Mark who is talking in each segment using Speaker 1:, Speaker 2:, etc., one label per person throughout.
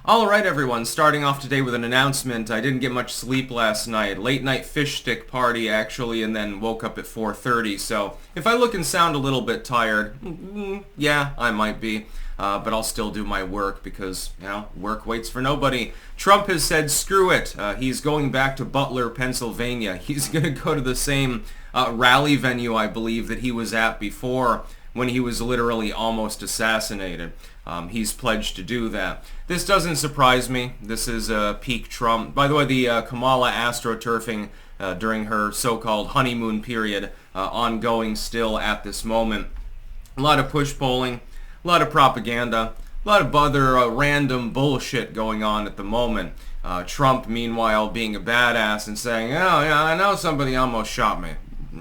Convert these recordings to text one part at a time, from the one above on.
Speaker 1: Alright everyone, starting off today with an announcement. I didn't get much sleep last night. Late night fish stick party actually, and then woke up at 4:30. So if I look and sound a little bit tired, yeah, I might be. But I'll still do my work because, work waits for nobody. Trump has said screw it. He's going back to Butler, Pennsylvania. He's going to go to the same rally venue, I believe, that he was at before when he was literally almost assassinated. He's pledged to do that. This doesn't surprise me. This is peak Trump. By the way, the Kamala astroturfing during her so-called honeymoon period ongoing still at this moment. A lot of push polling, a lot of propaganda, a lot of other random bullshit going on at the moment. Trump, meanwhile, being a badass and saying, oh, yeah, I know somebody almost shot me.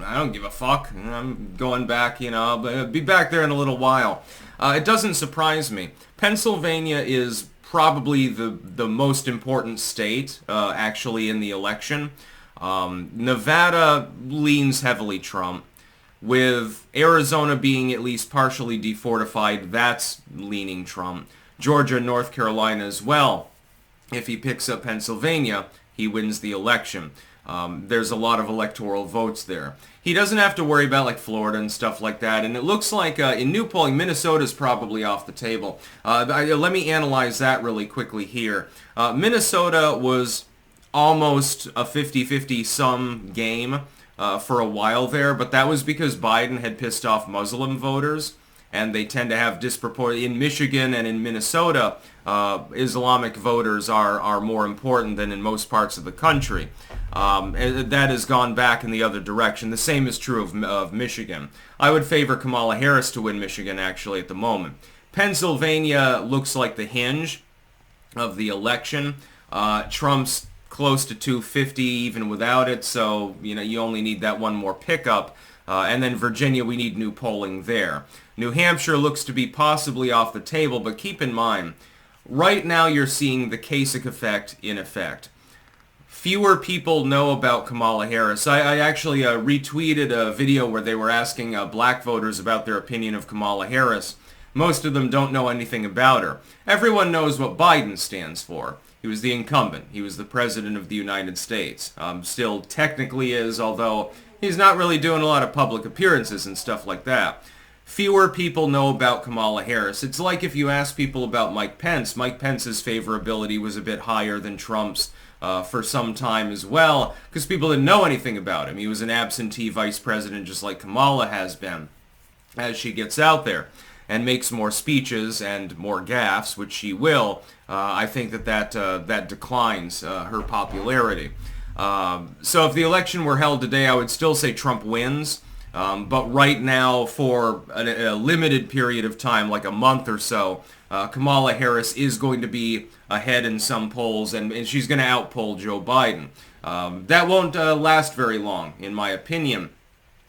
Speaker 1: I don't give a fuck. I'm going back, I'll be back there in a little while. It doesn't surprise me. Pennsylvania is probably the most important state, actually, in the election. Nevada leans heavily Trump. With Arizona being at least partially defortified, that's leaning Trump. Georgia and North Carolina as well. If he picks up Pennsylvania, he wins the election. There's a lot of electoral votes there. He doesn't have to worry about like Florida and stuff like that. And it looks like in new polling, Minnesota's probably off the table. Let me analyze that really quickly here. Minnesota was almost a 50-50 sum game for a while there, but that was because Biden had pissed off Muslim voters. And they tend to have disproportionate. In Michigan and in Minnesota, Islamic voters are more important than in most parts of the country. That has gone back in the other direction. The same is true of Michigan. I would favor Kamala Harris to win Michigan, actually, at the moment. Pennsylvania looks like the hinge of the election. Trump's close to 250 even without it, so you only need that one more pickup. And then Virginia, we need new polling there. New Hampshire looks to be possibly off the table, but keep in mind, right now you're seeing the Kasich effect in effect. Fewer people know about Kamala Harris. I actually retweeted a video where they were asking black voters about their opinion of Kamala Harris. Most of them don't know anything about her. Everyone knows what Biden stands for. He was the incumbent. He was the president of the United States. Still technically is, although he's not really doing a lot of public appearances and stuff like that. Fewer people know about Kamala Harris. It's like if you ask people about Mike Pence. Mike Pence's favorability was a bit higher than Trump's for some time as well, because people didn't know anything about him. He was an absentee vice president just like Kamala has been. As she gets out there and makes more speeches and more gaffes, which she will, I think that declines her popularity. So if the election were held today, I would still say Trump wins. But right now, for a limited period of time, like a month or so, Kamala Harris is going to be ahead in some polls, and she's going to outpoll Joe Biden. That won't last very long, in my opinion,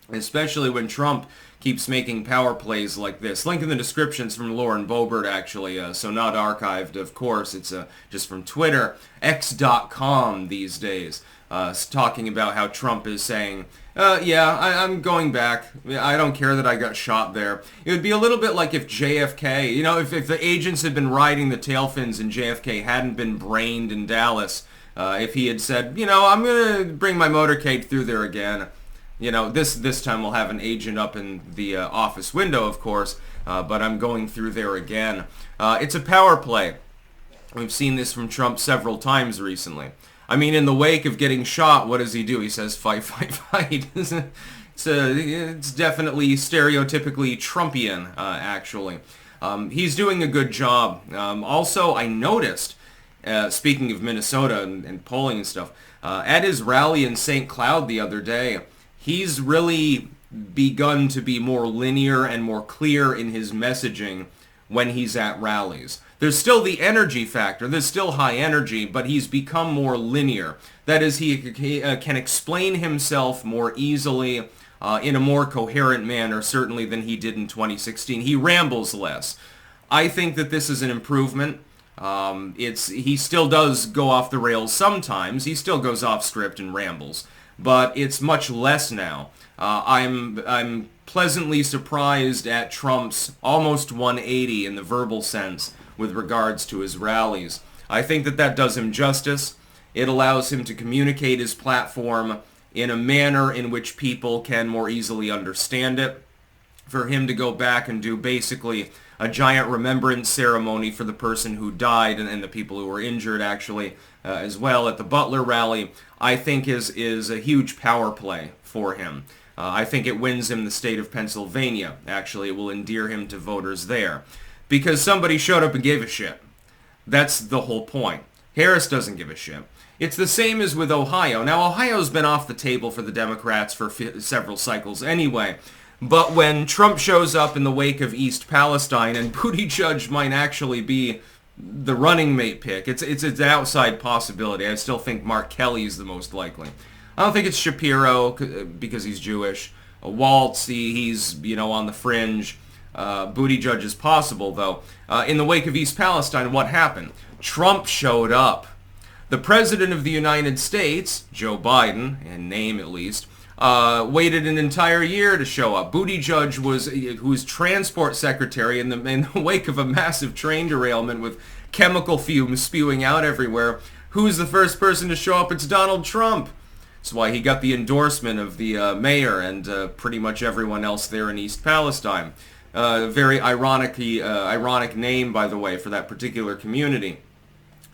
Speaker 1: especially when Trump keeps making power plays like this. Link in the descriptions from Lauren Boebert, actually, so not archived, of course. It's just from Twitter, x.com these days, talking about how Trump is saying, I'm going back. I don't care that I got shot there. It would be a little bit like if JFK, if the agents had been riding the tail fins and JFK hadn't been brained in Dallas, if he had said, I'm going to bring my motorcade through there again. This time we'll have an agent up in the office window, of course, but I'm going through there again. It's a power play. We've seen this from Trump several times recently. I mean, in the wake of getting shot, what does he do? He says, fight, fight, fight. It's definitely stereotypically Trumpian, actually. He's doing a good job. Also, I noticed, speaking of Minnesota and polling and stuff, at his rally in St. Cloud the other day, he's really begun to be more linear and more clear in his messaging when he's at rallies. There's still the energy factor. There's still high energy, but he's become more linear. That is, he can explain himself more easily in a more coherent manner, certainly, than he did in 2016. He rambles less. I think that this is an improvement. He still does go off the rails sometimes. He still goes off script and rambles. But it's much less now. I'm pleasantly surprised at Trump's almost 180 in the verbal sense with regards to his rallies. I think that that does him justice. It allows him to communicate his platform in a manner in which people can more easily understand it. For him to go back and do basically a giant remembrance ceremony for the person who died and the people who were injured actually as well at the Butler rally, I think is a huge power play for him. I think it wins him the state of Pennsylvania. Actually, it will endear him to voters there. Because somebody showed up and gave a shit. That's the whole point. Harris doesn't give a shit. It's the same as with Ohio. Now, Ohio's been off the table for the Democrats for several cycles anyway. But when Trump shows up in the wake of East Palestine, and Buttigieg might actually be the running mate pick, it's an outside possibility. I still think Mark Kelly is the most likely. I don't think it's Shapiro because he's Jewish. Waltz, he's on the fringe. Buttigieg is possible, though. In the wake of East Palestine, what happened? Trump showed up. The President of the United States, Joe Biden, in name at least, waited an entire year to show up. Buttigieg who was transport secretary in the wake of a massive train derailment with chemical fumes spewing out everywhere. Who's the first person to show up? It's Donald Trump. That's why he got the endorsement of the mayor and pretty much everyone else there in East Palestine. Very ironic name, by the way, for that particular community.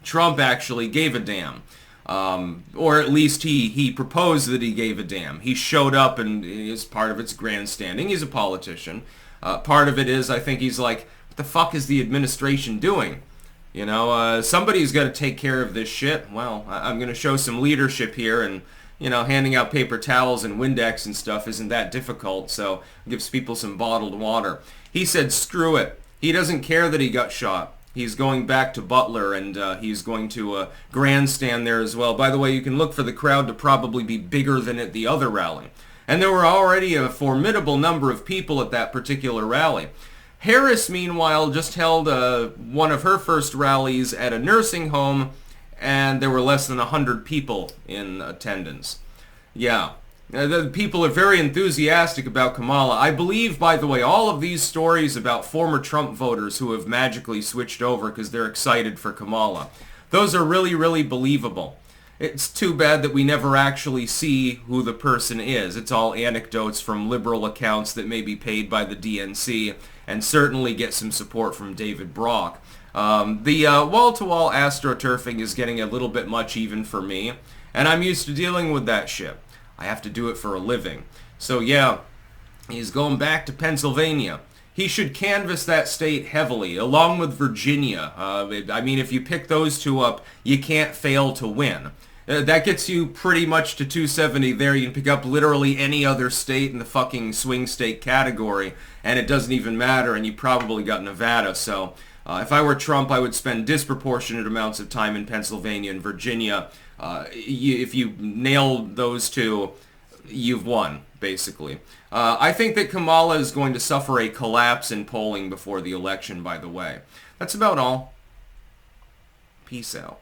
Speaker 1: Trump actually gave a damn. Or at least he proposed that he gave a damn. He showed up, and as part of it's grandstanding. He's a politician. Part of it is, I think he's like, what the fuck is the administration doing? Somebody's got to take care of this shit. Well, I'm going to show some leadership here, and handing out paper towels and Windex and stuff isn't that difficult, so it gives people some bottled water. He said, screw it. He doesn't care that he got shot. He's going back to Butler, and he's going to grandstand there as well. By the way, you can look for the crowd to probably be bigger than at the other rally. And there were already a formidable number of people at that particular rally. Harris, meanwhile, just held one of her first rallies at a nursing home, and there were less than 100 people in attendance. Yeah. The people are very enthusiastic about Kamala. I believe, by the way, all of these stories about former Trump voters who have magically switched over because they're excited for Kamala, those are really, really believable. It's too bad that we never actually see who the person is. It's all anecdotes from liberal accounts that may be paid by the DNC and certainly get some support from David Brock. The wall-to-wall astroturfing is getting a little bit much even for me, and I'm used to dealing with that shit. I have to do it for a living. So yeah, he's going back to Pennsylvania. He should canvass that state heavily, along with Virginia. I mean, if you pick those two up, you can't fail to win. That gets you pretty much to 270 there. You can pick up literally any other state in the fucking swing state category, and it doesn't even matter, and you probably got Nevada. So if I were Trump, I would spend disproportionate amounts of time in Pennsylvania and Virginia. If you nail those two, you've won, basically. I think that Kamala is going to suffer a collapse in polling before the election, by the way. That's about all. Peace out.